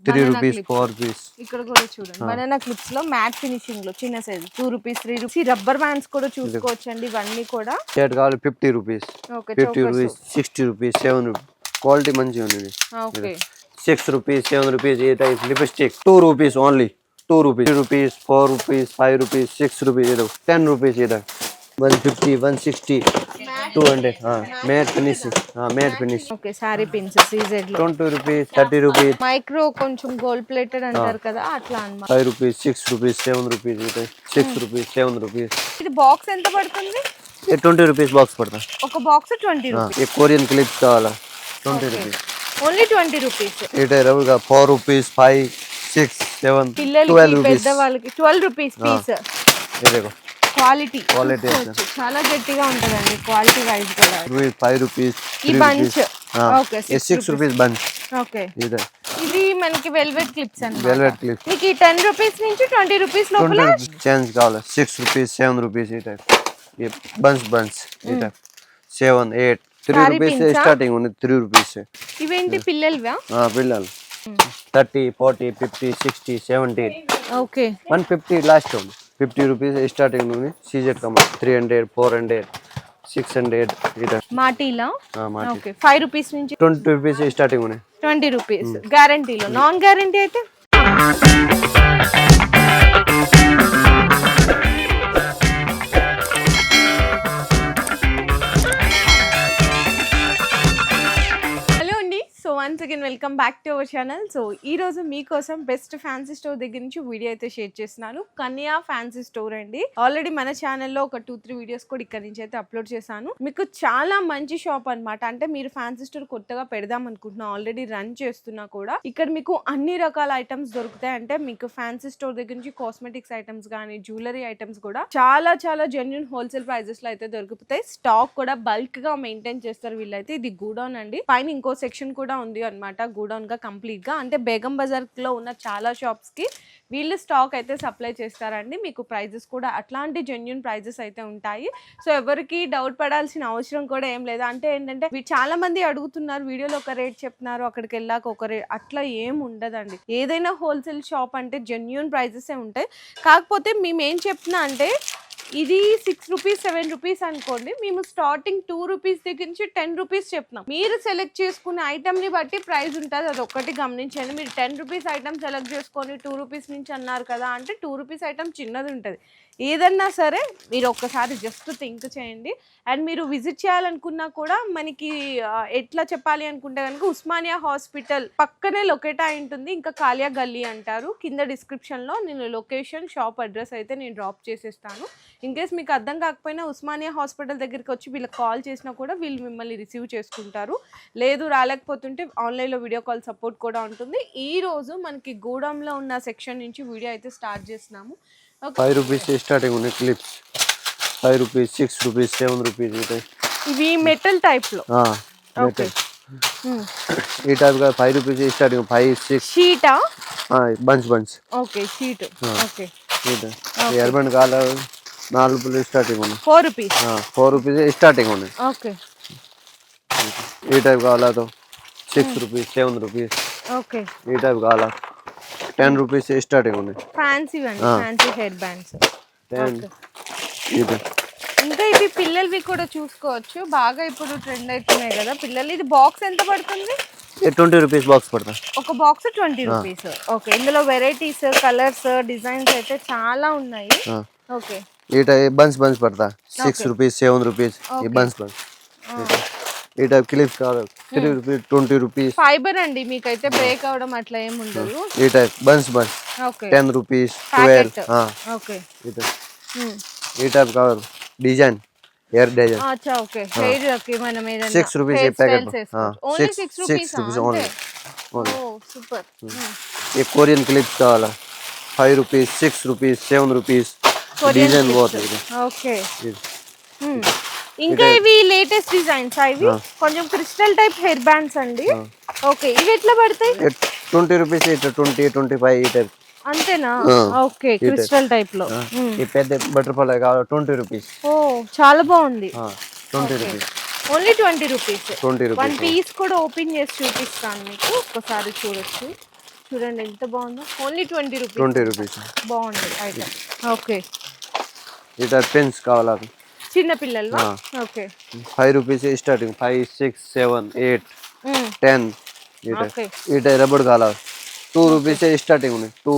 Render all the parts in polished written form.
3 rupees, 4 rupees. ఇక్కడ కూడా చూడండి బనానా క్లిప్స్ లో మ్యాట్ ఫినిషింగ్ లో చిన్న size 2 rupees 3 rupees rubber bands కూడా చూసుకోవచ్చండి ఇవన్నీ కూడా షర్ట్ కావాలి 50 rupees. Okay 50 rupees, 60 rupees, 7 rupees. Quality మంచిగా ఉంది. ఓకే 6 rupees, 7 rupees ఏ type lipstick 2 rupees only. 2 rupees, 3 rupees, 4 rupees, 5 rupees, 6 rupees, 10 rupees either. 150, 160, 200. Matte finish. Matte finish. Okay sorry pins CZ లో 20 rupees, 30 rupees. Micro కొంచెం gold plated అంటారు కదా అట్లా అన్నమాట 5 rupees, 6 rupees, 7 rupees either. 6 rupees, 7 rupees. ఇది box ఎంత పడుతుంది ये 20 rupees box पड़ता है. ఒక బాక్స్ 20 రూపీస్ ये कोरियन क्लिप्स का वाला 20 rupees. ఓన్లీ 20 రూపీస్ ये रबर का 4 rupees, 5, 6, 7, 12 పిల్లలకి rupees. పెద్ద వాళ్ళకి 12 రూపీస్ పీస్ ये देखो క్వాలిటీ Quality చాలా గట్టిగా ఉంటదండి క్వాలిటీ వైజ్ కూడా 5 rupees, ఈ 3 బంచ్ rupees. ఓకే ये 6 rupees bunch. ఓకే इधर ఇది మనకి వెల్వెట్ క్లిప్స్ అన్నమాట velvet clips. మీకు ఈ 10 రూపీస్ నుంచి 20 రూపీస్ 20 లోపల rupees change का वाला 6 rupees, 7 rupees ये type. ये bunch ये type 7, 8, 3 Saree rupees से pins, starting होने 3 rupees से. ఇవేంటి పిల్లలవా पिల్లल 30, 40, 50, 60, 70. Okay 150 last one. 50 rupees starting होने सीजेड का 300, 400, 600 इधर. మాటీలా माटी. ఓకే 5 రూపీస్ నుంచి 20 rupees से starting होने. 20 రూపీస్ గ్యారంటీలో నాన్ గ్యారంటీ అయితే హలో అండి so once again welcome back to our channel so ఈ రోజు మీకోసం బెస్ట్ ఫ్యాన్సీ స్టోర్ దగ్గర నుంచి వీడియో అయితే షేర్ చేస్తున్నాను కన్యా ఫ్యాన్సీ స్టోర్ అండి ఆల్రెడీ మన ఛానల్లో ఒక 2-3 వీడియోస్ కూడా ఇక్కడ నుంచి అయితే అప్లోడ్ చేశాను మీకు చాలా మంచి షాప్ అన్నమాట అంటే మీరు ఫ్యాన్సీ స్టోర్ కొత్తగా పెడదాం అనుకుంటున్నా ఆల్రెడీ రన్ చేస్తున్నా కూడా ఇక్కడ మీకు అన్ని రకాల ఐటమ్స్ దొరుకుతాయి అంటే మీకు ఫ్యాన్సీ స్టోర్ దగ్గర నుంచి కాస్మెటిక్స్ ఐటమ్స్ కానీ జ్యువెలరీ ఐటమ్స్ కూడా చాలా చాలా జెన్యూన్ హోల్సేల్ ప్రైజెస్ లో అయితే దొరుకుతాయి స్టాక్ కూడా బల్క్ గా మెయింటైన్ చేస్తారు వీళ్ళైతే ఇది గూడౌన్ అండి పైన ఇంకో సెక్షన్ కూడా ఉంది అన్నమాట గూడౌన్ గా కంప్లీట్ గా అంటే బేగం బజార్ లో ఉన్న చాలా షాప్స్ కి వీళ్ళు స్టాక్ అయితే సప్లై చేస్తారండి మీకు ప్రైజెస్ కూడా అట్లాంటి జెన్యూన్ ప్రైజెస్ అయితే ఉంటాయి సో ఎవరికి డౌట్ పడాల్సిన అవసరం కూడా ఏం లేదు అంటే ఏంటంటే చాలా మంది అడుగుతున్నారు వీడియోలో ఒక రేట్ చెప్తున్నారు అక్కడికి వెళ్ళాక ఒక రేట్ అట్లా ఏం ఉండదండి ఏదైనా హోల్సేల్ షాప్ అంటే జెన్యూన్ ప్రైజెస్ ఉంటాయి కాకపోతే మేము ఏం చెప్తున్నా అంటే ఇది 6 రూపీస్ 7 రూపీస్ అనుకోండి మేము స్టార్టింగ్ 2 రూపీస్ దగ్గర నుంచి 10 రూపీస్ చెప్తున్నాం మీరు సెలెక్ట్ చేసుకునే ఐటమ్ ని బట్టి ప్రైస్ ఉంటుంది అది ఒక్కటి గమనించండి మీరు 10 రూపీస్ ఐటమ్ సెలెక్ట్ చేసుకొని 2 రూపీస్ నుంచి అన్నారు కదా అంటే 2 రూపీస్ ఐటమ్ చిన్నది ఉంటుంది ఏదన్నా సరే మీరు ఒక్కసారి జస్ట్ థింక్ చేయండి అండ్ మీరు విజిట్ చేయాలనుకున్నా కూడా మనకి ఎట్లా చెప్పాలి అనుకుంటే కనుక ఉస్మానియా హాస్పిటల్ పక్కనే లొకేట్ అయి ఉంటుంది ఇంకా కాలియా గల్లీ అంటారు కింద డిస్క్రిప్షన్లో నేను లొకేషన్ షాప్ అడ్రస్ అయితే నేను డ్రాప్ చేసేస్తాను ఇన్ కేస్ మీకు అర్థం కాకపోయినా ఉస్మానియా హాస్పిటల్ దగ్గరికి వచ్చి వీళ్ళకి కాల్ చేసినా కూడా వీళ్ళు మిమ్మల్ని రిసీవ్ చేసుకుంటారు లేదు రాలేకపోతుంటే ఆన్లైన్లో వీడియో కాల్ సపోర్ట్ కూడా ఉంటుంది ఈ రోజు మనకి గూడెంలో ఉన్న సెక్షన్ నుంచి వీడియో అయితే స్టార్ట్ చేస్తున్నాము 5 rupees से starting होने clips 5 rupees 6 rupees 7 rupees ये टाइप ఇవి మెటల్ టైప్ లో metal ये टाइप का 5 rupees से starting 5 6 షీటా bunch okay sheet okay ये एयरबैंड का 4 rupees starting होने 4 రూపీస్ 4 rupees से starting होने ఓకే ये टाइप का वाला तो 6 rupees 7 rupees ఓకే ये टाइप का वाला 10 rupees से starting होने ఫ్యాన్సీ అండి ఫ్యాన్సీ హెడ్ బ్యాండ్స్ 10 ये ఇంకా ఇవి పిల్లలవి కూడా చూసుకోవచ్చు బాగా ఇప్పుడు ట్రెండ్ అవుతున్నాయి కదా పిల్లలు ఇది బాక్స్ ఎంత పడుతుంది ये 20 rupees बॉक्स पड़ता है ఒక బాక్స్ 20 రూపీస్ ఓకే ఇందులో వెరైటీస్ కలర్స్ డిజైన్స్ అయితే చాలా ఉన్నాయి ఓకే ये टाइप बंच पड़ता है 6 rupees 7 rupees ये बंच ये टाइप क्लिप्स का 3 rupees 20 rupees ఫైబర్ అండి మీకైతే బ్రేక్ అవడం అట్లా ఏం ఉండదు ये टाइप बंच ఓకే 10 rupees 12 हाँ ఓకే ये टाइप का डिजाइन हेयर डिजाइन అచ్చా ఓకే హెయిర్ కి మనం ఏదైనా 6 rupees ये पैकेट ఓన్లీ 6 రూపీస్ only ఓ సూపర్ ये कोरियन क्लिप्स का वाला 5 rupees 6 rupees 7 rupees डिजाइन बहुत है ఓకే ఇంకా ఇవి లేటెస్ట్ డిజైన్స్ ఇవి కొంచెం క్రిస్టల్ టైప్ హెయిర్ బ్యాండ్స్ అండి ఓకే ఇవి ఎట్లా పడతాయి 20 rupees 20 25 ये टाइप అంతేనా ఓకే క్రిస్టల్ టైప్ లో ये పెద్ద బటర్ఫ్లై కావాలి 20 rupees ఓ చాలా బాగుంది 20 rupees only 20 rupees 20 rupees one piece కూడా ఓపెన్ చేసి చూపిస్తాను మీకు ఒక్కసారి చూడొచ్చు చూడండి ఎంత బాగుందో. Only 20 rupees. 20 రూపీస్. బాగుంది ఐటమ్. ఓకే. ఈ టైప్ పెన్స్ కావాలా? చిన్న పిల్లలు. ఓకే. 5 rupees starting. 5, 6, 7, 8, 10. ఈ టైప్ రబ్బర్ కావాలా? 2 రూపీస్ స్టార్టింగ్ ఉన్నాయి. 2,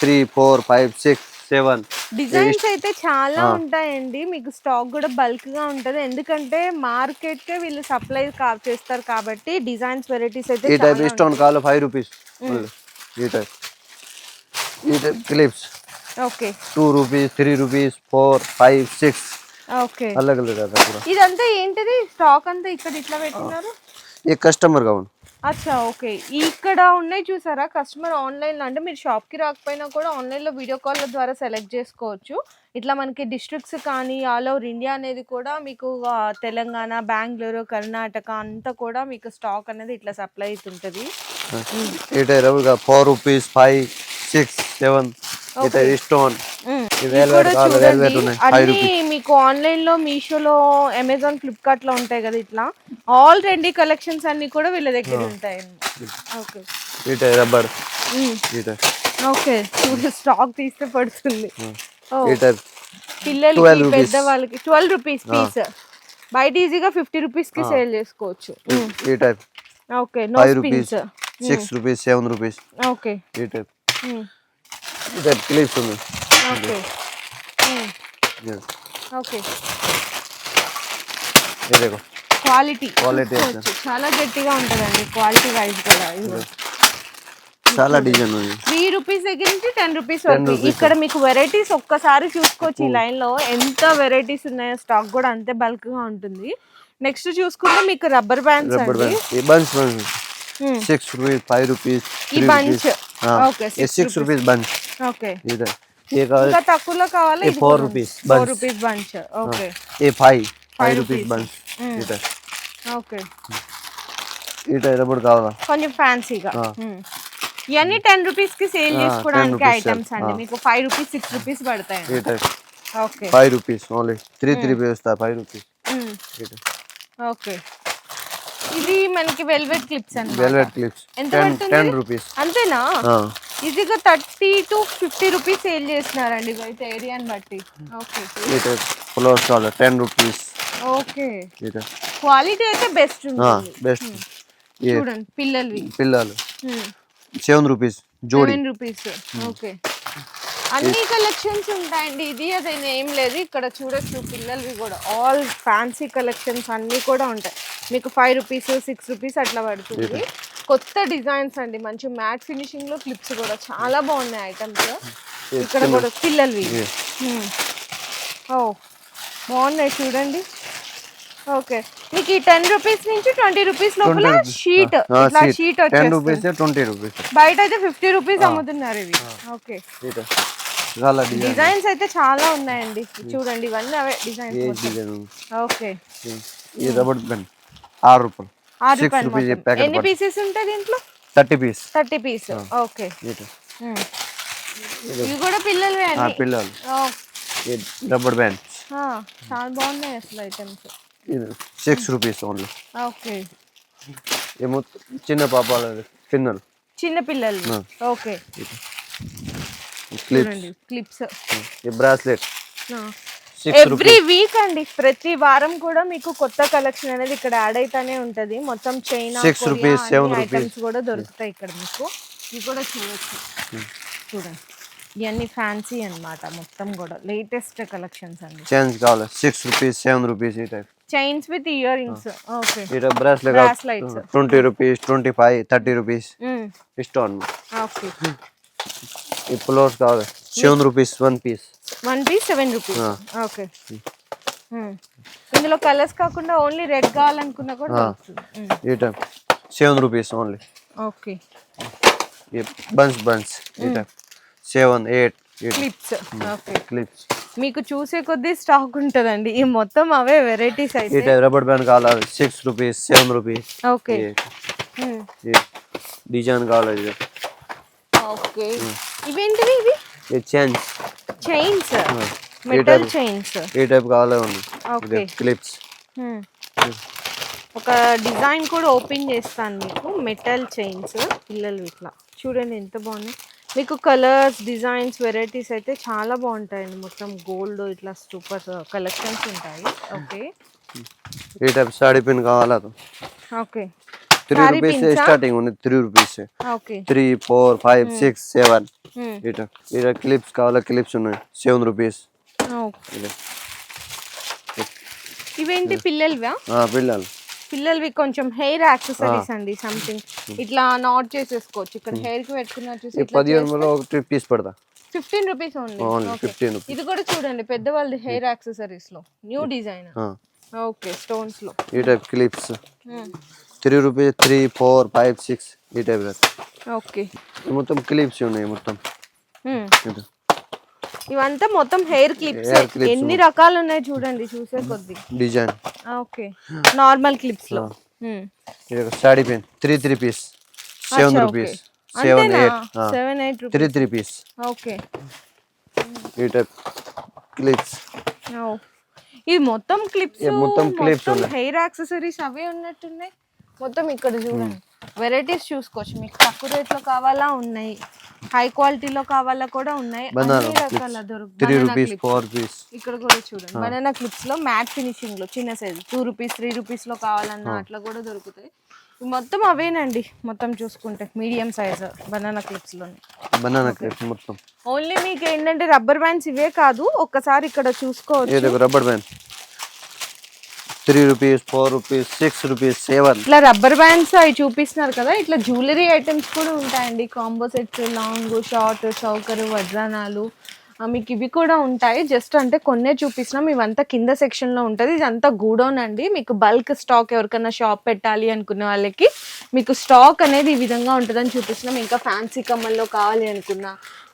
3, 4, 5, 6, 7. డిజైన్స్ అయితే చాలా ఉంటాయండి. మీకు స్టాక్ కూడా బల్క్ గా ఉంటది. ఎందుకంటే మార్కెట్ కే వీళ్ళు సప్లై చేస్తారు కాబట్టి డిజైన్స్ వెరైటీస్ అయితే ఈ టైప్ స్టోన్ కావాలా? 5 రూపీస్. ఈ type clips. Okay. 2 rupees, 3 rupees, 4, 5, 6. Okay. अलग अलग आता है पूरा. ఇదంతా ఏంటిది? స్టాక్ అంతా ఇక్కడ ఇట్లా పెట్టినారు. ये कस्टमर का అచ్చా ఓకే. ఇక్కడ ఉన్నాయి చూసారా కస్టమర్ ఆన్లైన్లో, అంటే మీరు షాప్కి రాకపోయినా కూడా ఆన్లైన్లో వీడియో కాల్ ద్వారా సెలెక్ట్ చేసుకోవచ్చు. ఇట్లా మనకి డిస్ట్రిక్ట్స్ కానీ ఆల్ ఓవర్ ఇండియా అనేది కూడా మీకు తెలంగాణ, బెంగళూరు, కర్ణాటక అంతా కూడా మీకు స్టాక్ అనేది ఇట్లా సప్లై అవుతుంటుంది. 4 రూపీస్, 5, 6, 7. స్టోన్ అన్ని మీకు ఆన్లైన్ లో మీషోలో, అమెజాన్, ఫ్లిప్కార్ట్ లో ఉంటాయి కదా ఇట్లా ఆల్ ట్రెండీ కలెక్షన్స్ అన్ని కూడా వీళ్ళ దగ్గర ఉంటాయి. ఓకే. రబ్బర్. ఓకే. స్టాక్ తీస్తే పడుతుంది. పిల్లలకి పెద్దవాళ్ళకి 12 రూపీస్ పీస్. బయట ఈజీగా 50 రూపీస్ కి సేల్ చేసుకోవచ్చు. Okay. 5 rupees, 6 rupees, 7 rupees. Okay. Clips ఉంది. ఓకే. ఓకే. క్వాలిటీ చాలా గట్టిగా ఉంటుందండి. క్వాలిటీ వైజ్ కూడా చాలా డిజైన్ ఉంది. 3 రూపీస్ దగ్గర నుంచి 10 రూపీస్ వరకు. ఇక్కడ మీకు వెరైటీస్ ఒక్కసారి చూసుకోవచ్చు. ఈ లైన్ లో ఎంత వెరైటీస్ ఉన్నాయో. స్టాక్ కూడా అంతే బల్క్ గా ఉంటుంది. నెక్స్ట్ చూసుకుంటే మీకు రబ్బర్ బ్యాండ్స్ అండి. 6 రూపీస్, 5 రూపీస్. ఈ bunch. Okay. 6 rupees bunch. Okay. ఇంకా తక్కువలో కావాలి. 4 rupees 4 rupees bunch. Okay. 5 rupees bunch. Okay. Rubber కావాలా? కొంచెం ఫ్యాన్సీగా. ఇవన్నీ 10 రూపీస్ కి సేల్ చేసుకోవడానికి ఐటమ్స్ అండి. మీకు 5 రూపీస్, 6 రూపీస్ పడతాయి. ఓకే. 5 rupees only. 3 వస్తా 5 రూపీస్. ఓకే. ఇది మనకి వెల్వెట్ క్లిప్స్ అన్నమాట. వెల్వెట్ క్లిప్స్ ఎంత పడుతుంది? 10 రూపీస్. అంతేనా? ఈజీగా 30 to 50 రూపీస్ సేల్ చేస్తున్నారండి బయట ఏరియాని బట్టి. ఓకే. ఫ్లవర్స్ కావాలా? 10 రూపీస్. ఓకే. క్వాలిటీ అయితే బెస్ట్ ఉంటుంది. బెస్ట్. చూడండి పిల్లలు 7 రూపీస్ జోడి. 7 రూపీస్. ఓకే. అన్ని కలెక్షన్స్ ఉంటాయండి. ఇది అదైనా ఏం లేదు. ఇక్కడ చూడొచ్చు పిల్లలవి కూడా ఆల్ ఫ్యాన్సీ కలెక్షన్స్ అన్నీ కూడా ఉంటాయి. మీకు 5 రూపీస్, 6 రూపీస్ అట్లా పడుతుంది. కొత్త డిజైన్స్ అండి. మంచి మ్యాట్ ఫినిషింగ్ లో క్లిప్స్ కూడా చాలా బాగున్నాయి ఐటమ్స్. ఇక్కడ కూడా పిల్లలవి. ఓ బాగున్నాయి చూడండి. ఓకే. మీకు ఈ 10 రూపీస్ నుంచి 20 రూపీస్ లోపల షీట్ ఇట్లా షీట్ వచ్చేస్తుంది. బయట అయితే 50 రూపీస్ అమ్ముతున్నారు ఇవి. ఓకే. డిజైన్స్ అయితే చాలా ఉన్నాయండి. చూడండి ఇవన్నీ అవే డిజైన్స్. ఓకే. 6 రూపాయలు. 6 రూపాయలు. ఎన్ని పీసెస్ ఉంటాయి దీంట్లో? 30 పీస్. 30 పీస్. ఓకే. ఇవి కూడా పిల్లలవే అండి. పిల్లలు. రబ్బర్ బ్యాండ్ చాలా బాగున్నాయి అసలు ఐటమ్స్. 6 rupees only. ఓకే. ఏమో చిన్న పాపాల పిన్నలు. చిన్న పిల్లలు. Okay. Clips. Bracelet. Every week అండి. ప్రతి వారం కూడా మీకు కొత్త కలెక్షన్ అనేది ఇక్కడ యాడ్ అయితేనే ఉంటది. మొత్తం చైనా, 6 రూపీస్, 7 ఐటమ్స్ కూడా దొరుకుతాయి ఇక్కడ మీకు. ఇవి కూడా చూడొచ్చు. చూడండి ఇవన్నీ ఫ్యాన్సీ అన్నమాట. మొత్తం కూడా లేటెస్ట్ కలెక్షన్స్ అండి. చైన్స్ కావాలి 6 రూపీస్, 7 రూపీస్. ఈ type chains with earrings. Okay. ఇట bracelets 20 rupees, 25, 30 rupees. Stone. Okay. ఈ ఫ్లవర్స్ కావాలి 7 rupees 1 piece. 1 piece 7 rupees. Okay. ఇందులో కలర్స్ కాకుండా ఓన్లీ రెడ్ కావాలనుకున్నా కూడా దొరుకుతుంది. ఈ టైప్ 7 రూపీస్ ఓన్లీ. ఓకే. ఈ బంచ్. ఈ టైప్ 7, 8 క్లిప్స్. ఓకే. క్లిప్స్. మీకు చూసే కొద్దీ స్టాక్ ఉంటదండి. ఈ మొత్తం అవే వెరైటీస్ అయితే. ఈ టైప్ రబ్బర్ బ్యాండ్ కావాలి 6 రూపీస్, 7 రూపీస్. ఓకే. డిజైన్ కావాలి. ఓకే. ఇవేంటివి ఇవి? ఈ చైన్స్. Metal chains. ఈ టైప్ కావాలి ఉంది. ఓకే. క్లిప్స్. ఒక డిజైన్ కూడా ఓపెన్ చేస్తాను మీకు. మెటల్ చైన్స్ పిల్లలు ఇట్లా చూడండి ఎంత బాగున్నాయి. మీకు కలర్స్ డిజైన్స్ వెరైటీస్ అయితే చాలా బాగుంటాయండి. మొత్తం గోల్డ్ ఇట్లా సూపర్ కలెక్షన్స్ ఉంటాయి. ఓకే ఈ టైప్ సాడీ పిన్ కావాలా ఓకే 3 రూపీస్ స్టార్టింగ్ ఉంది. 3 రూపీస్ ఓకే 3 4 5 6 7 ఇట క్లిప్స్ కావాలా క్లిప్స్ ఉన్నాయి 7 రూపీస్. ఇవేంటి పిల్లలవా? పిల్లలవి కొంచెం హెయిర్ యాక్సెసరీస్ అండి. సంథింగ్ ఇట్లా నాట్ చేసేసుకోవచ్చు. ఇక్కడ హెయిర్ కి పెట్టుకున్నా చూసి 15 ఒక పీస్ పడతా 15 రూపీస్ ఓన్లీ. ఇది కూడా చూడండి పెద్దవాళ్ళది హెయిర్ యాక్సెసరీస్ లో న్యూ డిజైన్. ఓకే స్టోన్స్ లో ఈ టైప్ క్లిప్స్ 3 రూపీస్ 3 4 5 6 ఈ టైప్. ఓకే మొత్తం క్లిప్స్ ఉన్నాయి మొత్తం. ఇవంతా మొత్తం హెయిర్ క్లిప్స్. ఎన్ని రకాలు ఉన్నాయి చూడండి చూసే కొద్ది డిజైన్. ఓకే నార్మల్ క్లిప్స్ లో sari pin 3 piece 7 rupees 7 8 3 piece. Okay ఈ టైప్ క్లిప్స్. ఇది మొత్తం క్లిప్స్ హెయిర్ యాక్సెసరీస్ అవే ఉన్నట్టున్నాయి. మొత్తం ఇక్కడ చూడండి వెరైటీస్ చూసుకోవచ్చు. మీకు తక్కువ రేట్లో కావాలా ఉన్నాయి, హై క్వాలిటీలో కావాలా కూడా ఉన్నాయి. అన్ని రకాల దొరుకుతాయి. ఇక్కడ కూడా చూడండి బనానా క్లిప్స్ లో మ్యాట్ ఫినిషింగ్ లో చిన్న సైజ్ 2 రూపీస్ 3 రూపీస్ లో కావాలన్నా అట్లా కూడా దొరుకుతాయి. మొత్తం అవేనండి. మొత్తం చూసుకుంటే మీడియం సైజ్ బనానా క్లిప్స్ లోనే మొత్తం. ఓన్లీ మీకు ఏంటంటే రబ్బర్ బ్యాండ్స్ ఇవే కాదు, ఒక్కసారి ఇక్కడ చూసుకోవచ్చు. Rubber band 3 rupees 4 rupees 6 rupees 7 ఇట్లా రబ్బర్ బ్యాండ్స్ అవి చూపిస్తున్నారు కదా. ఇట్లా జ్యువెలరీ ఐటమ్స్ కూడా ఉంటాయండి. Combo sets, long short choker వడ్రానాలు మీకు ఇవి కూడా ఉంటాయి. జస్ట్ అంటే కొన్నే చూపిస్తున్నాం. ఇవంతా కింద సెక్షన్ లో ఉంటుంది. ఇదంతా గూడౌన్ అండి. మీకు బల్క్ స్టాక్ ఎవరికైనా షాప్ పెట్టాలి అనుకున్న వాళ్ళకి మీకు స్టాక్ అనేది ఈ విధంగా ఉంటుందని చూపిస్తున్నాం. ఇంకా ఫ్యాన్సీ కమ్మల్లో కావాలి అనుకున్నా,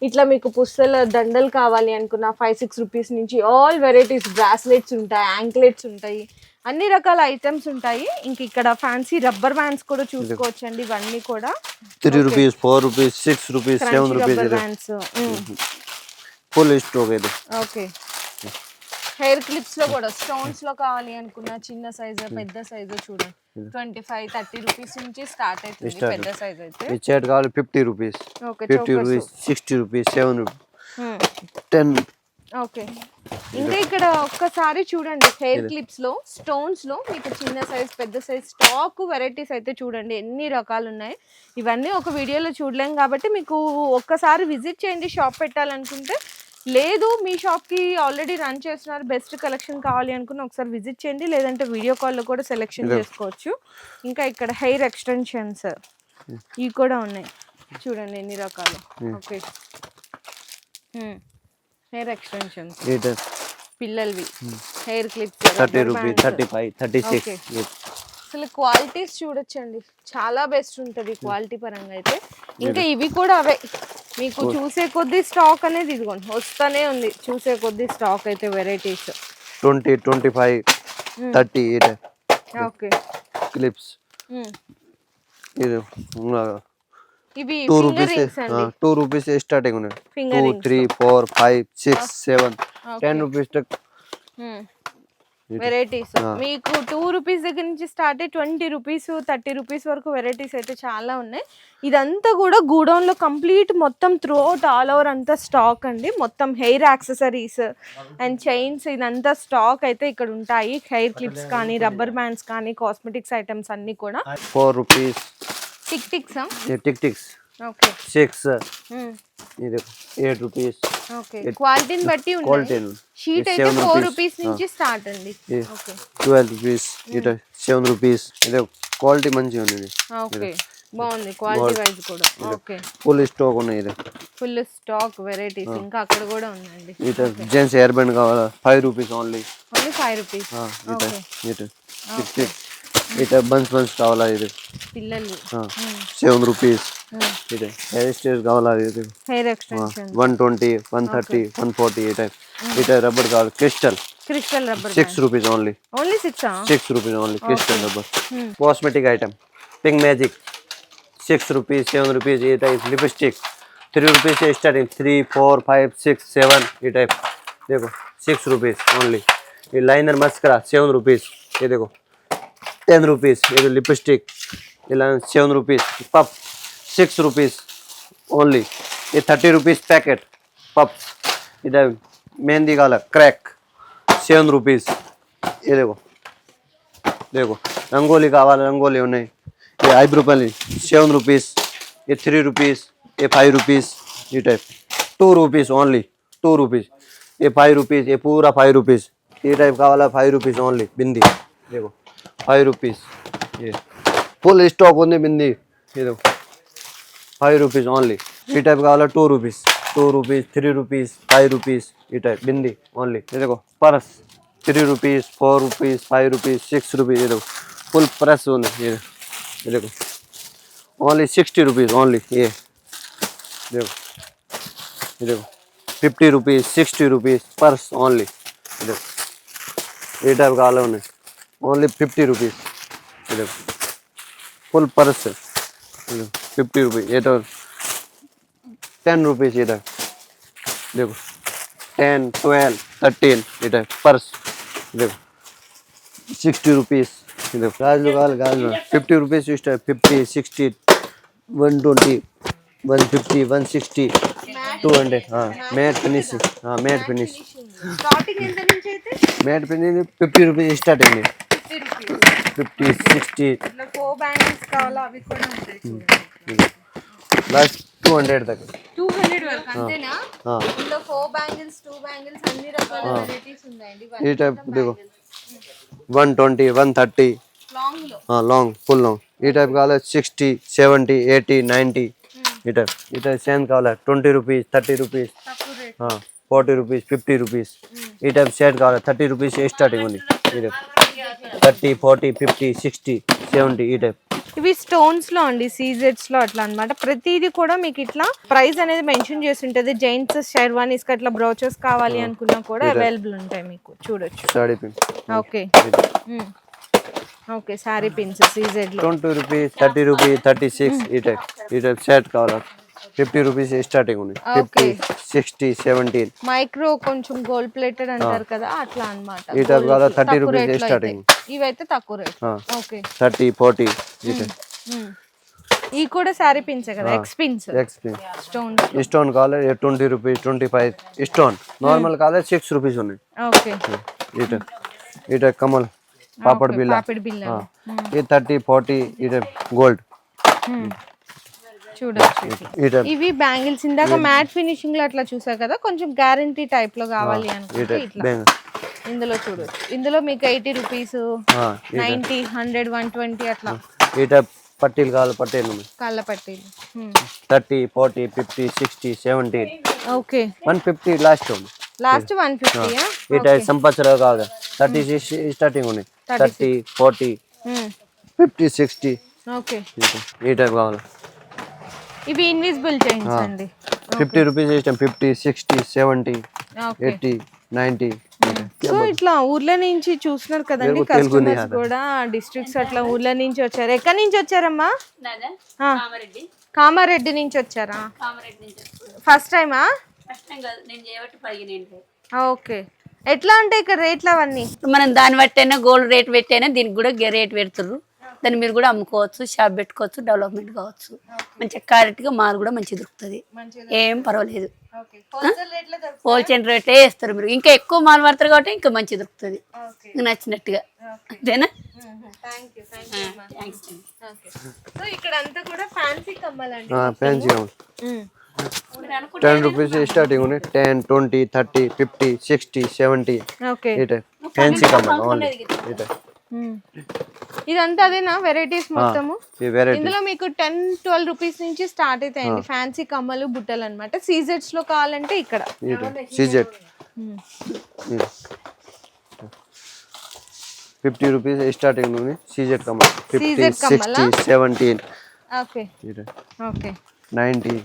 ఇట్లా మీకు పుస్తల దండలు కావాలి అనుకున్నా 5-6 రూపీస్ నుంచి ఆల్ వెరైటీస్ బ్రాస్లెట్స్ ఉంటాయి, యాంక్లెట్స్ ఉంటాయి, అన్ని రకాల ఐటమ్స్ ఉంటాయి. ఇంక ఇక్కడ ఫ్యాన్సీ రబ్బర్ బ్యాండ్స్ కూడా చూసుకోవచ్చు అండి. ఇవన్నీ కూడా 3 rupees 4 rupees 6 rupees 7 rupees rubber bands. Full stock ఇది. ఓకే హెయిర్ క్లిప్స్ లో కూడా స్టోన్స్ లో కావాలి అనుకున్న చిన్న సైజ్ పెద్ద సైజ్ చూడండి 25-30 రూపీస్ నుంచి స్టార్ట్ అవుతుంది. పెద్ద సైజ్ అయితే ఈ చాట్ కావాలి 50 రూపీస్ 50 రూపీస్ 60 రూపీస్ 7 10. ఓకే ఇంకా ఇక్కడ ఒక్కసారి చూడండి హెయిర్ క్లిప్స్ లో స్టోన్స్ లో మీకు చిన్న సైజ్ పెద్ద సైజ్ స్టాక్ వెరైటీస్ అయితే చూడండి ఎన్ని రకాలు ఉన్నాయి. ఇవన్నీ ఒక వీడియోలో చూడలేం కాబట్టి మీకు ఒక్కసారి విజిట్ చేయండి షాప్ పెట్టాలనుకుంటే. లేదు మీ షాప్కి ఆల్రెడీ రన్ చేస్తున్నారు, బెస్ట్ కలెక్షన్ కావాలి అనుకుని ఒకసారి విజిట్ చేయండి. లేదంటే వీడియో కాల్లో కూడా సెలెక్షన్ చేసుకోవచ్చు. ఇంకా ఇక్కడ హెయిర్ ఎక్స్టెన్షన్స్ ఇవి కూడా ఉన్నాయి చూడండి ఎన్ని రకాలు. ఓకే హెయిర్ ఎక్స్టెన్షన్స్ పిల్లలవి హెయిర్ క్లిప్స్ 30 రూపీస్ 35 36. అసలు క్వాలిటీస్ చూడొచ్చండి చాలా బెస్ట్ ఉంటుంది క్వాలిటీ పరంగా అయితే. ఇంకా ఇవి కూడా అవే మీకు చూసే కొద్దీ స్టాక్ అనేది ఇదిగోండి వస్తానే ఉంది. చూసే కొద్దీ స్టాక్ అయితే వెరైటీస్ 20 25 30. ఓకే క్లిప్స్ ఇది ఇవి 2 రూపీస్ 2 రూపీస్ స్టార్టింగ్ ఉన్నాయి. 2 3 4 5 6 7 10 రూపీస్ తక్ వెరైటీస్ మీకు 2 రూపీస్ దగ్గర నుంచి స్టార్ట్ అయ్యి 20 రూపీస్ 30 రూపీస్ వరకు వెరైటీస్ అయితే చాలా ఉన్నాయి. ఇదంతా కూడా గూడౌన్ లో కంప్లీట్ మొత్తం త్రూ అవుట్ ఆల్ ఓవర్ అంతా స్టాక్ అండి. మొత్తం హెయిర్ యాక్సెసరీస్ అండ్ చైన్స్ ఇదంతా స్టాక్ అయితే ఇక్కడ ఉంటాయి. హెయిర్ క్లిప్స్ కానీ రబ్బర్ బ్యాండ్స్ కానీ కాస్మెటిక్స్ ఐటమ్స్ అన్ని కూడా 4 rupees tick ticks tick ticks okay 6 ఇది 8 రూపీస్. ఓకే క్వాలిటీని బట్టి ఉంటుంది. షీట్ అయితే 4 రూపీస్ నుంచి స్టార్ట్ అండి. ఓకే 12 రూపీస్ ఇది 7 రూపీస్. ఇది క్వాలిటీ మంచిగా ఉంది. ఓకే బాగుంది క్వాలిటీ వైజ్ కూడా. ఓకే ఫుల్ స్టాక్ ఉన్నాయి. ఇది ఫుల్ స్టాక్ వెరైటీస్ ఇంకా అక్కడ కూడా ఉన్నాయండి. ఇది జెంట్స్ హెయిర్ బ్యాండ్ కావాలా 5 రూపీస్ ఓన్లీ 5 రూపీస్. ఓకే ఇది బన్స్ కావాలా ఇది పిల్లలు 7 రూపీస్. ఇది హెయిర్ స్టైల్స్ కావాలా ఇది హెయిర్ ఎక్స్టెన్షన్ 120 130 140 ఈ టైప్. ఇది రబ్బర్ కావాలి crystal rubber 6 rupees only 6 rupees only crystal rubber. Cosmetic item pink magic 6 rupees 7 rupees ఈ టైప్. లిప్స్టిక్ 3 రూపీస్ से स्टार्टिंग 3 4 5 6 7 ये टाइप देखो 6 रुपीस ओनली. ये लाइनर मस्करा 7 रुपीस. ये देखो 10 रुपीस. ये लिपस्टिक ये 7 रुपीस. Puff 6 rupees only. ये 30 रुपीज़ पैकेट पप्स। इधर मेहंदी काला क्रैक 7 रुपीज़। ये देखो देखो रंगोली का वाला रंगोली उन्हें। ये आईब्रो पेन 7 रुपीज़। ये 3 रुपीज़। ये 5 रुपीज़। ये टाइप 2 रुपीज़ ओनली 2 रुपीज़। ये 5 रुपीज़। ये पूरा 5 रुपीज़। ये टाइप का वाला 5 रुपीज़ ओनली बिंदी। देखो 5 रुपीज़। ये फुल स्टॉक होने बिंदी। ये देखो 5 रुपीज़ ओनली। ये टाइप का वाला 2 रुपीज़ 2 रुपीज़ 3 रुपीज़ 5 रुपीज़। ये टाइप बिंदी ओनली। ये देखो purse 3 rupees 4 rupees 5 rupees 6 rupees. ये देखो फुल प्रेस होने। ये देखो ओनली 60 रुपीज़ ओनली। ये देखो 50 रुपीज़ 60 रुपीज़ पर्स ओनली। ये देखो ये टाइप का वाला होने ओनली 50 रुपीज़। ये देखो फुल पर्स है 50 रुपीज़। ये तो 10 रुपीज़। ये देखो 10 12 13 ये पर्स। देखो 60 रुपीज़। ये देखो गाजलो 50 रुपीज़ इस टाइप 50 60 120 150 160 200। हाँ मैट फिनिश। हाँ मैट फिनिश స్టార్టింగ్ ఎంత నుంచి అయితే मैट फिनिश 50 रुपीज़ स्टार्टिंग है 50 60 ఇట్లా 4 బ్యాంగిల్స్ కావాలా అవి కూడా ఉంటాయి लास्ट 200 तक। 200 వరకు అంతేనా हाँ ఇందులో 4 బ్యాంగిల్స్ 2 బ్యాంగిల్స్ అన్ని రకాల వెరైటీస్ ఉన్నాయండి ये टाइप देखो 120 130। లాంగ్ లో हाँ लॉन्ग फुल लॉन्ग। ये टाइप का वाला 60 70 80 90। ये टाइप सेंस का वाला 20 रुपीज़ 30 रुपीज़। తక్కువ రేట్ हाँ 40 रुपीज़ 50 रुपीज़। ये टाइप सेट का वाला 30 रुपीज़ से स्टार्टिंग होनी। ये टाइप 30 40 50 60 70 ये टाइप। ఇవి స్టోన్స్ లో అండి సీజెట్స్ లో అట్లా అన్నమాట ప్రతిదీ కూడా మీకు ఇట్లా ప్రైస్ అనేది మెన్షన్ చేసి ఉంటుంది జెంట్స్ షెర్వానీస్ కి అట్లా బ్రోచెస్ కావాలి అనుకున్నా కూడా అవైలబుల్ ఉంటాయి మీకు చూడొచ్చు sari pin okay okay sorry pins CZ లో 20 रुपीज़ 30 रुपीज़ 36 ये टाइप सेट का वाला 50 रुपीज़ से स्टार्टिंग होनी 50 60 17। మైక్రో కొంచెం గోల్డ్ ప్లేటెడ్ అంటారు కదా అట్లా అన్నమాట ये टाइप का वाला 30 रुपीज़ से स्टार्टिंग। ఇవైతే తక్కువ రేట్ हाँ ఓకే 30 40 ये टाइप। ఈ కూడా సారీ పిన్స్ కదా X pins x pin stones stone का वाला ये 20 रुपीज़ 25 स्टोन। नॉर्मल का वाला 6 रुपीज़ होने। ఓకే ये टाइप कमल पापड़ बिल्ला। పాపిడి బిల్ల हाँ ये 30 40 ये टाइप गोल्ड। చూడొచ్చు ये टाइप ఇవి బ్యాంగిల్స్ ఇందాక మ్యాట్ ఫినిషింగ్ లో అట్లా చూసారు కదా కొంచెం గ్యారంటీ టైప్ లో కావాలి అనుకుంటే ఇట్లా बैंगल। ఇందులో చూడొచ్చు ఇందులో మీకు 80 రూపీస్ हाँ 90 100 120 అట్లా ये टाइप पट्टील का वाला पट्टील में కళ్ళ పట్టీలు 30 40 50 60 70 ఓకే 150 लास्ट होने। లాస్ట్ 150 ये टाइप संपत्सर का होगा 30 से स्टार्टिंग होने 30 40 50 60 ఓకే ये टाइप का वाला ఇవి ఇన్విజిబుల్ చైన్స్ అండి 50 रुपीज़ इस टाइम 50 60 70 ఓకే 80 90। సో ఇట్లా ఊర్ల నుంచి చూస్తున్నారు కదండి కస్టమర్స్ కూడా డిస్ట్రిక్ట్స్ అట్లా ఊర్ల నుంచి వచ్చారు ఎక్కడి నుంచి వచ్చారమ్మా ఆ, కామారెడ్డి నుంచి వచ్చారా ఫస్ట్ టైమా ఓకే ఎట్లా ఉంటాయి ఇక్కడ రేట్లు అవన్నీ మనం దాన్ని బట్టైనా గోల్డ్ రేట్ పెట్టైనా దీనికి కూడా రేట్ పెడుతుర్రు దాన్ని మీరు కూడా అమ్ముకోవచ్చు షాప్ పెట్టుకోవచ్చు డెవలప్మెంట్ కావచ్చు మంచిగా క్వాలిటీగా మాల్ కూడా మంచిగా దొరుకుతుంది ఏం పర్వాలేదు హోల్సేల్ రేటే వేస్తారు మీరు ఇంకా ఎక్కువ మాల్ పడతారు కాబట్టి ఇంకా మంచిగా దొరుకుతుంది నచ్చినట్టుగా అంతేనా సో ఇక్కడ అంతా కూడా ఫ్యాన్సీ కమ్మాలండి हाँ फैंसी का 10 रुपीज़ से स्टार्टिंग होने 10 20 30 50 60 70 ఓకే ये टाइप फैंसी का माल ओनली। ये टाइप ఇదంతా అదేనా వెరైటీస్ మొత్తము ये वैरायटी ఇందులో మీకు 10-12 రూపీస్ నుంచి స్టార్ట్ అవుతాయండి ఫ్యాన్సీ కమ్మలు బుట్టలు అన్నమాట సీజెట్స్ లో కావాలంటే ఇక్కడ ये टाइप सीजेट 50 रुपीज़ से स्टार्टिंग होने सीजेट का माल 50 सीजेट का माल, 60 17 ఓకే ये टाइप ఓకే 90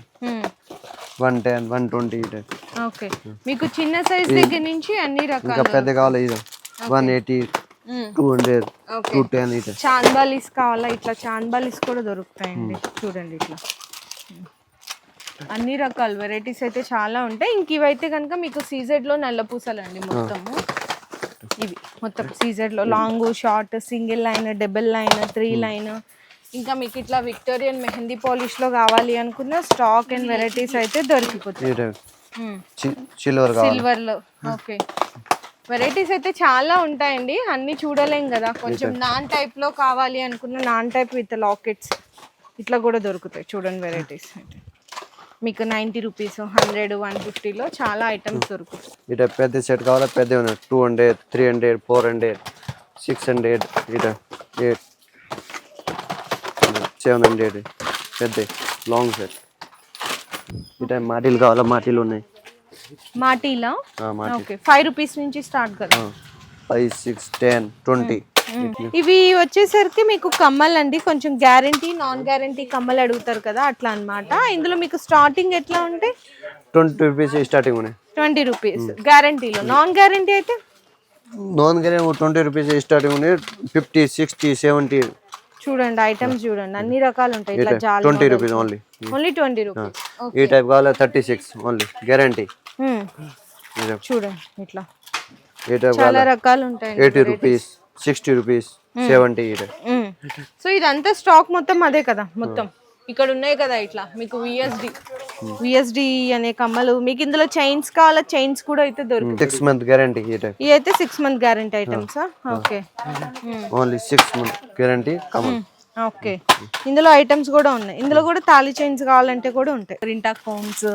110 120 ये टाइप। ఓకే మీకు చిన్న సైజ్ దగ్గర నుంచి అన్ని ఇంకా రకాలు పెద్ద కావాలి ఇది 180 200 ఓకే 210 ఇది చాంబాలీస్ కావాలా ఇట్లా చాంబాలీస్ కూడా దొరుకుతాయండి చూడండి ఇట్లా అన్ని రకాల వెరైటీస్ అయితే చాలా ఉంటాయి ఇంక ఇవైతే కనుక మీకు సీజెడ్ లో నల్ల పూసలండి మొత్తము ఇవి మొత్తం సీజెడ్ లో long short single line double line 3 line ఇంకా మీకు ఇట్లా విక్టోరియన్ మెహందీ పాలిష్ లో కావాలి అనుకున్న స్టాక్ అండ్ వెరైటీస్ అయితే దొరికిపోతాయి. ఈ టైప్ సిల్వర్ కావాలి. సిల్వర్ లో ఓకే, వెరైటీస్ అయితే చాలా ఉంటాయండి, అన్ని చూడలేం కదా. కొంచెం నాన్ టైప్ లో కావాలి అనుకున్న నాన్ టైప్ విత్ లాకెట్స్ ఇట్లా కూడా దొరుకుతాయి. చూడండి వెరైటీస్ అయితే మీకు 90 రూపీస్, 100, 150లో చాలా ఐటమ్స్ దొరుకుతాయి. ఈ టైప్ పెద్ద సెట్ కావాలా, పెద్ద 200, 300, 400, 600, ఈ టైప్ 700 పెద్ద లాంగ్ సెట్. ఈ టైప్ మాటీలు కావాలా, మాటీలు ఉన్నాయి. మాటీలా మాటీ ఓకే, 5 రూపీస్ నుంచి స్టార్ట్ కదా. 5, 6, 10, 20. ఇవి వచ్చేసరికి మీకు కమ్మలు అండి, కొంచెం గ్యారంటీ నాన్ గ్యారంటీ కమ్మలు అడుగుతారు కదా అట్లా అన్నమాట. ఇందులో మీకు స్టార్టింగ్ ఎట్లా ఉంటాయి? 20 రూపీస్ స్టార్టింగ్ ఉన్నాయి. 20 రూపీస్ గ్యారంటీలో. నాన్ గ్యారంటీ అయితే నాన్ గ్యారెంటీ 20 రూపీస్ స్టార్టింగ్ ఉన్నాయి. 50, 60, 70. చూడండి ఐటమ్స్ చూడండి, అన్ని రకాలు ఉంటాయి. ఇట్లా 20 రూపీస్ ఓన్లీ. 20 రూపీస్. ఈ టైప్ కావాలా 36 ఓన్లీ గ్యారంటీ. చూడండి ఇట్లా ఈ టైప్ చాలా రకాలు ఉంటాయి. 80 రూపీస్, 60 రూపీస్, 70. ఈ టైప్. సో ఇదంతా స్టాక్ మొత్తం అదే కదా, మొత్తం ఇక్కడ ఉన్నాయి కదా. ఇట్లా మీకు విఎస్డి అనే కమ్మలు, మీకు ఇందులో చైన్స్ కావాలా, చైన్స్ కూడా అయితే దొరుకుతాయి. 6 మంత్ గ్యారంటీ. ఈ టైప్ ఇవి అయితే 6 month guarantee items. Okay, only 6 month guarantee Kamal. Okay, ఇందులో ఐటమ్స్ కూడా ఉన్నాయి. ఇందులో కూడా తాళి చైన్స్ కావాలంటే కూడా ఉంటాయి. ప్రింటా కోన్స్,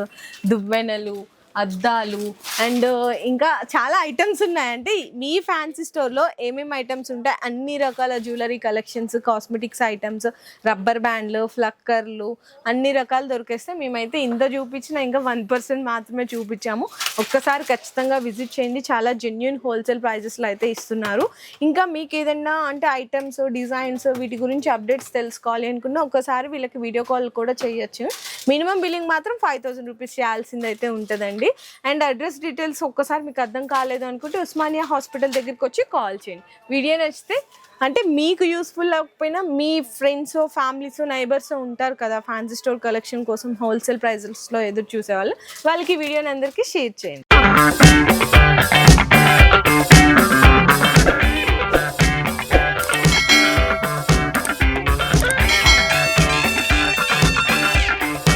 దువ్వెనలు, అద్దాలు అండ్ ఇంకా చాలా ఐటమ్స్ ఉన్నాయంటే మీ ఫ్యాన్సీ స్టోర్లో ఏమేమి ఐటమ్స్ ఉంటాయి, అన్ని రకాల jewellery collections, cosmetics items, rubber బ్యాండ్లు, ఫ్లక్కర్లు అన్ని రకాలు దొరికేస్తే. మేమైతే ఇంత చూపించిన ఇంకా 1% మాత్రమే చూపించాము. ఒక్కసారి ఖచ్చితంగా విజిట్ చేయండి, చాలా జెన్యూన్ హోల్సేల్ ప్రైజెస్లో అయితే ఇస్తున్నారు. ఇంకా మీకు ఏదైనా అంటే ఐటమ్స్, డిజైన్స్ వీటి గురించి అప్డేట్స్ తెలుసుకోవాలి అనుకున్నా ఒక్కసారి వీళ్ళకి వీడియో కాల్ కూడా చేయొచ్చు. మినిమం బిల్లింగ్ మాత్రం 5000 రూపీస్ చేయాల్సింది అయితే ఉంటుందండి. అండ్ అడ్రస్ డీటెయిల్స్ ఒక్కసారి మీకు అర్థం కాలేదు అనుకుంటే ఉస్మానియా హాస్పిటల్ దగ్గరికి వచ్చి కాల్ చేయండి. వీడియో నచ్చితే అంటే మీకు యూస్ఫుల్ అవ్వకపోయినా మీ ఫ్రెండ్స్, ఫ్యామిలీస్, నైబర్స్ ఉంటారు కదా ఫ్యాన్సీ స్టోర్ కలెక్షన్ కోసం హోల్సేల్ ప్రైజెస్లో ఎదురు చూసేవాళ్ళు, వాళ్ళకి వీడియోని అందరికీ షేర్ చేయండి.